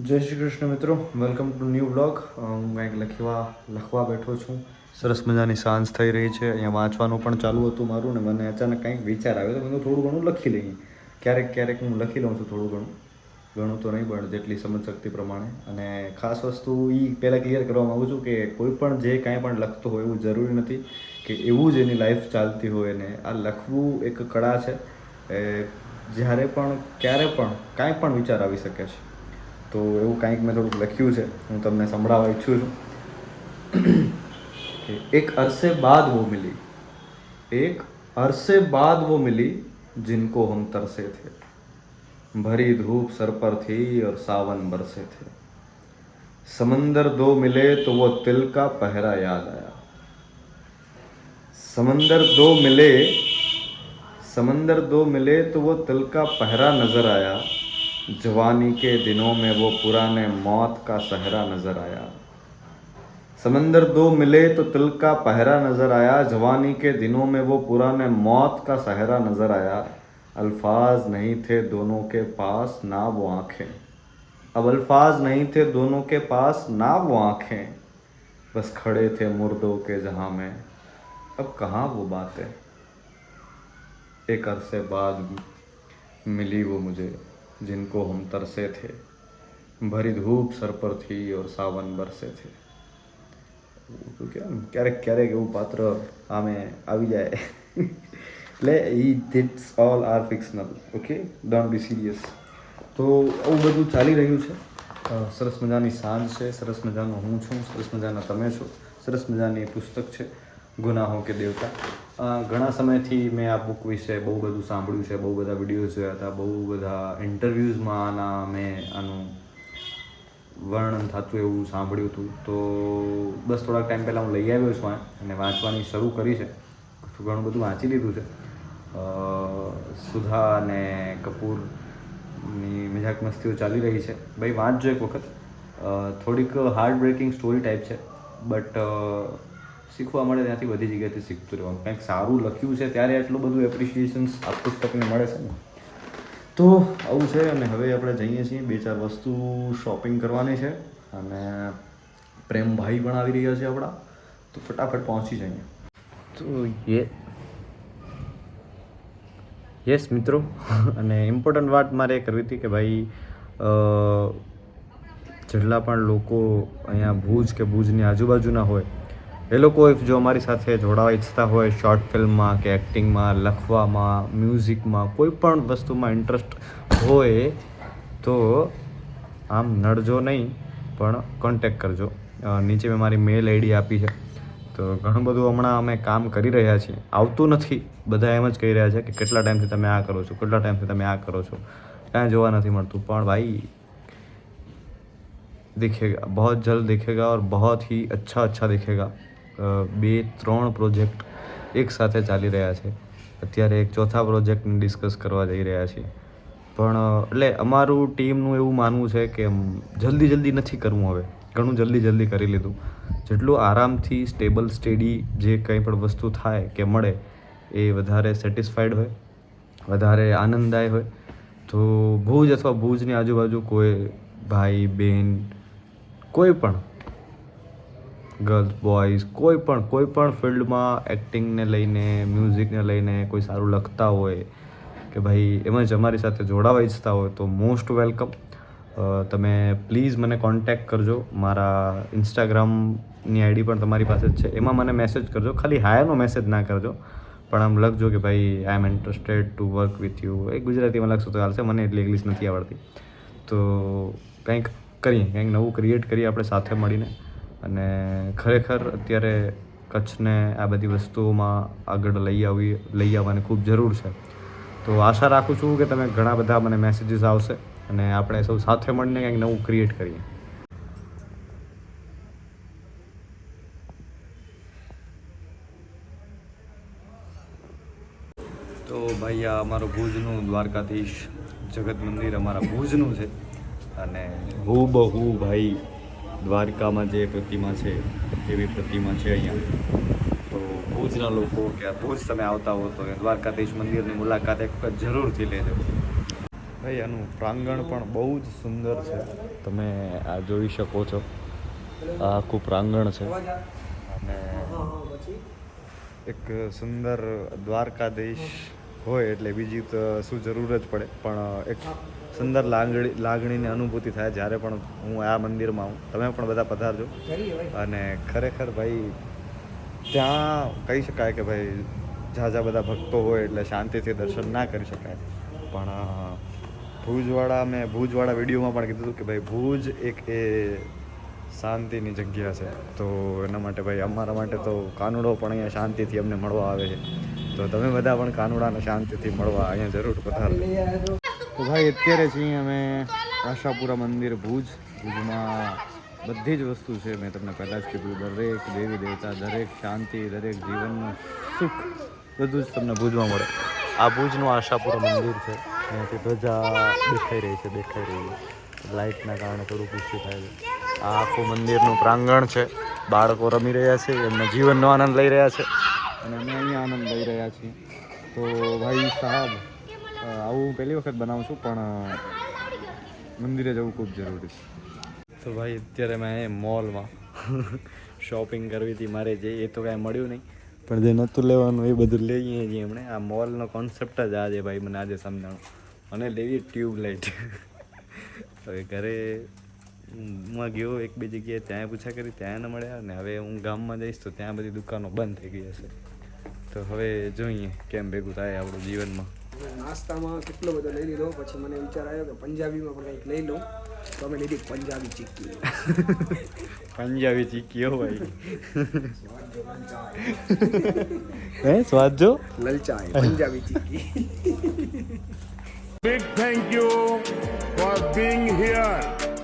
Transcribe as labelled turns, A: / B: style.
A: જય શ્રી કૃષ્ણ મિત્રો, welcome to new blog. હું કંઈક લખવા બેઠો છું. સરસ મજાની સાંજ થઈ રહી છે. અહીંયા વાંચવાનું પણ ચાલુ હતું મારું ને મને અચાનક કંઈક વિચાર આવ્યો તો મેં થોડું ઘણું લખી લઈએ. ક્યારેક હું લખી લઉં છું થોડું ઘણું તો નહીં પણ જેટલી સમજ શક્તિ પ્રમાણે. અને ખાસ વસ્તુ એ પહેલાં ક્લિયર કરવા માગું છું કે કોઈ પણ જે કાંઈ પણ લખતો હોય એવું જરૂરી નથી કે એવું જ એની લાઈફ ચાલતી હોય. ને આ લખવું એક કળા છે. જ્યારે પણ ક્યારે પણ કાંઈ પણ વિચાર આવી શકે છે. તો એવું કાંઈક મેં થોડુંક લખ્યું છે, હું તમને સંભળાવવા ઈચ્છું છું કે एक अरसे बाद वो मिली जिनको हम तरसे थे, भरी धूप सर पर थी और सावन बरसे थे, समंदर दो मिले तो वो तिल का पहरा याद आया, समंदर दो मिले तो वो तिल का पहरा नजर आया, जवानी के दिनों में वो पुराने मौत का सहरा नजर आया, समंदर दो मिले तो तिल का पहरा नजर आया, जवानी के दिनों में वो पुराने मौत का सहरा नजर आया, अल्फाज नहीं थे दोनों के पास ना वो आँखें, अब अल्फाज नहीं थे दोनों के पास ना वो आँखें, बस खड़े थे मुर्दों के जहाँ में, अब कहाँ वो बातें, एक अरसे बाद मिली वो मुझे जिनको हम तरसे थे, भरी धूप सर पर थी और सावन बरसे थे. તો ક્યારેક એવું પાત્ર આમે આવી જાય એટલે these all are fictional. Okay, don't be serious. તો આવું બધું ચાલી રહ્યું છે. સરસ મજાની સાંજ છે, સરસ મજાનો હું છું, સરસ મજાના તમે છો, સરસ મજાની પુસ્તક છે ગુનાહો કે દેવતા. ઘણા સમયથી મેં આ બુક વિશે બહુ બધું સાંભળ્યું છે, બહુ બધા વિડીયોઝ જોયા હતા, બહુ બધા ઇન્ટરવ્યૂઝમાં આનું વર્ણન થતું એવું સાંભળ્યું હતું. તો બસ થોડાક ટાઈમ પહેલાં હું લઈ આવ્યો છું અને વાંચવાની શરૂ કરી છે. ઘણું બધું વાંચી લીધું છે. સુધા અને કપૂરની મજાક મસ્તીઓ ચાલી રહી છે. ભાઈ વાંચજો એક વખત. થોડીક હાર્ડ બ્રેકિંગ સ્ટોરી ટાઈપ છે, બટ શીખવા મળે ત્યાંથી બધી જગ્યાએથી શીખતું રહેવાનું. કંઈક સારું લખ્યું છે ત્યારે એટલું બધું એપ્રિશિએશન્સ આ પુસ્તકને મળે છે ને. તો આવું છે. અને હવે આપણે જઈએ છીએ, 2-4 વસ્તુ શોપિંગ કરવાની છે અને પ્રેમભાઈ પણ આવી રહ્યા છે આપણા, તો ફટાફટ પહોંચી જઈએ. તો યસ મિત્રો, અને ઇમ્પોર્ટન્ટ વાત મારે કરવી હતી કે ભાઈ જેટલા પણ લોકો અહીંયા ભુજ કે ભુજની આજુબાજુના હોય એ લોકો જો અમારી સાથે જોડાવા ઈચ્છતા હોય શોર્ટ ફિલ્મમાં કે એક્ટિંગમાં, લખવામાં, મ્યુઝિકમાં, કોઈ પણ વસ્તુમાં ઇન્ટરેસ્ટ હોય તો આમ નડજો નહીં પણ કોન્ટેક્ટ કરજો. નીચે મેં મારી મેલ આઈડી આપી છે. તો ઘણું બધું હમણાં અમે કામ કરી રહ્યા છીએ. આવતું નથી, બધા એમ જ કહી રહ્યા છે કે કેટલા ટાઈમથી તમે આ કરો છો, કેટલા ટાઈમથી તમે આ કરો છો, કાંઈ જોવા નથી મળતું. પણ ભાઈ दिखेगा, बहुत जल्द दिखेगा और बहुत ही अच्छा दिखेगा. 2-3 પ્રોજેક્ટ એક સાથે ચાલી રહ્યા છે. અત્યારે એક ચોથા પ્રોજેક્ટને ડિસ્કસ કરવા જઈ રહ્યા છીએ. પણ એટલે અમારું ટીમનું એવું માનવું છે કે જલ્દી નથી કરવું. હવે ઘણું જલ્દી કરી લીધું. જેટલું આરામથી સ્ટેડી જે કંઈ પણ વસ્તુ થાય કે મળે એ વધારે સેટિસ્ફાઈડ હોય, વધારે આનંદદાય હોય. તો ભુજ અથવા ભુજની આજુબાજુ કોઈ ભાઈ બહેન, કોઈ પણ ગર્લ્સ બોયઝ, કોઈ પણ ફિલ્ડમાં એક્ટિંગને લઈને, મ્યુઝિકને લઈને કોઈ સારું લખતા હોય કે ભાઈ એમ જ અમારી સાથે જોડાવા ઈચ્છતા હોય તો મોસ્ટ વેલકમ. તમે પ્લીઝ મને કોન્ટેક્ટ કરજો. મારા ઇન્સ્ટાગ્રામની આઈડી પણ તમારી પાસે જ છે, એમાં મને મેસેજ કરજો. ખાલી હાયનો મેસેજ ના કરજો, પણ આમ લખજો કે ભાઈ I am interested to work with you. એ ગુજરાતીમાં લખશો તો ચાલશે, મને એટલી ઇંગ્લિશ નથી આવડતી. તો કંઈક નવું ક્રિએટ કરીએ આપણે સાથે મળીને. અને ખરેખર અત્યારે કચ્છને આ બધી વસ્તુઓમાં આગળ લઈ આવવાની ખૂબ જરૂર છે. તો આશા રાખું છું કે તમે ઘણા બધા મને મેસેજીસ આવશે અને આપણે સૌ સાથે મળીને કંઈક નવું ક્રિએટ કરીએ. તો ભાઈ આ અમારું ભુજનું દ્વારકાધીશ જગત મંદિર અમારા ભુજનું છે. અને હૂબહુ ભાઈ દ્વારકામાં જે પ્રતિમા છે એવી પ્રતિમા છે અહીંયા. તો ભુજના લોકો કે ભુજ તમે આવતા હો તો દ્વારકાધીશ મંદિરની મુલાકાત એક વખત જરૂરથી લેજો. ભાઈ આનું પ્રાંગણ પણ બહુ જ સુંદર છે. તમે આ જોઈ શકો છો, આ આખું પ્રાંગણ છે અને એક સુંદર દ્વારકાધીશ હોય એટલે બીજી તો શું જરૂર જ પડે, પણ એક સુંદર લાગણીની અનુભૂતિ થાય જ્યારે પણ હું આ મંદિરમાં આવું. તમે પણ બધા પધારજો. અને ખરેખર ભાઈ ત્યાં કહી શકાય કે ભાઈ ઝાઝા બધા ભક્તો હોય એટલે શાંતિથી દર્શન ના કરી શકાય, પણ મેં ભુજવાળા વિડીયોમાં પણ કીધું હતું કે ભાઈ ભુજ એક એ શાંતિની જગ્યા છે. તો એના માટે ભાઈ અમારા માટે તો કાનુડો પણ અહીંયા શાંતિથી અમને મળવા આવે છે. તો તમે બધા પણ કાનુડાને શાંતિથી મળવા અહીંયા જરૂર પધારો. તો ભાઈ અત્યારે છીએ અમે આશાપુરા મંદિર ભુજમાં બધી જ વસ્તુ છે. મેં તમને પહેલાં જ કીધું, દરેક દેવી દેવતા, દરેક શાંતિ, દરેક જીવનનું સુખ બધું જ તમને ભુજમાં મળે. આ ભુજનું આશાપુરા મંદિર છે. અહીંયાથી ધ્વજા દેખાઈ રહી છે. લાઇટના કારણે થોડુંક ઈસ્યુ થાય છે. આ આખું મંદિરનું પ્રાંગણ છે. બાળકો રમી રહ્યા છે, એમના જીવનનો આનંદ લઈ રહ્યા છે અને અમે અહીંયા આનંદ લઈ રહ્યા છીએ. તો ભાઈ સાહેબ, આવું પહેલી વખત બનાવું છું, પણ મંદિરે જવું ખૂબ જરૂરી છે. તો ભાઈ અત્યારે મેં મોલમાં શોપિંગ કરવી હતી મારે, જે એ તો કાંઈ મળ્યું નહીં, પણ જે નહોતું લેવાનું એ બધું લઈએ છીએ એમણે. આ મોલનો કોન્સેપ્ટ જ આજે ભાઈ મને આજે સમજાણો. અને લેવી ટ્યુબલાઇટ. હવે ઘરે હું ગયો એક બે જગ્યાએ, ત્યાં પૂછા કરી, ત્યાં ન મળ્યા. અને હવે હું ગામમાં જઈશ તો ત્યાં બધી દુકાનો બંધ થઈ ગઈ હશે. તો હવે જોઈએ કેમ ભેગું થાય આપણું જીવનમાં.
B: નાસ્તામાં કેટલો બધો લઈ લીધો, પછી મને વિચાર આવ્યો કે પંજાબીમાં પણ કંઈક લઈ લઉં, તો અમે લીધી પંજાબી ચીક્કી.
A: પંજાબી ચીક્કી હો ભાઈ. હે સ્વાદ જો
B: લલચાય પંજાબી ચીક્કી.
C: Big thank you for being here.